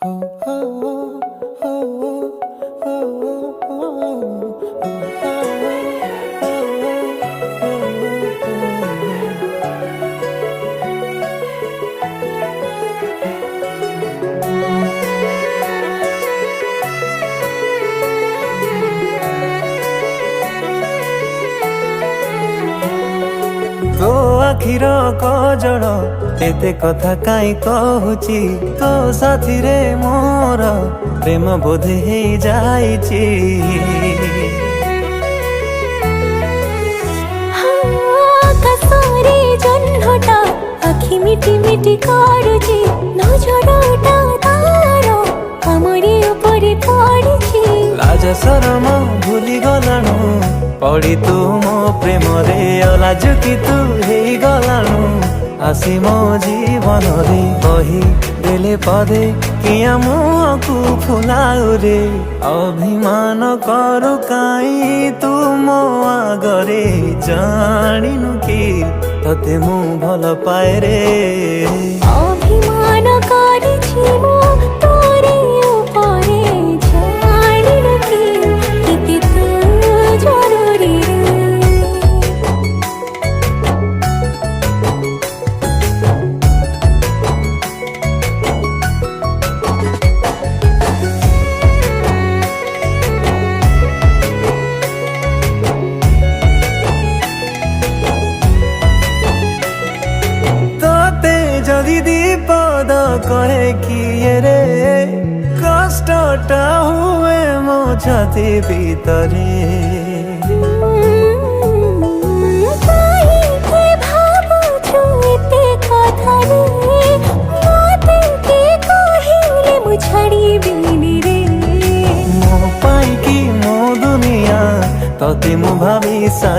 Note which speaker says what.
Speaker 1: तो आखिर कजल एते कथा काई कहूची तो साथी रे मोर प्रेम बोधे हे जाइची।
Speaker 2: आकाशरे जह्नटा आखि मिटी मिटी काढुची नजरटा तारो हमरी उपरे पड़िची।
Speaker 1: लाज शरम भूली गलाणु पड़ी तू मो प्रेम रे अलाजु कि तू हे गलाणु आसी मो जीवन रे कही देले पदे किया मुहकु फुलाउ रे अभिमान करू काई तू मो आगरे जानिनु कि तते मु भल पाए रे।
Speaker 2: अभिमान करिछि मु तोरे उपरे जानिनु कि केते तू जरूरी
Speaker 1: जदि दीपद कहे किए रे कष्टटा हुए मो छाती भीतरे। मो पाई कि मो दुनिया तते मु भावी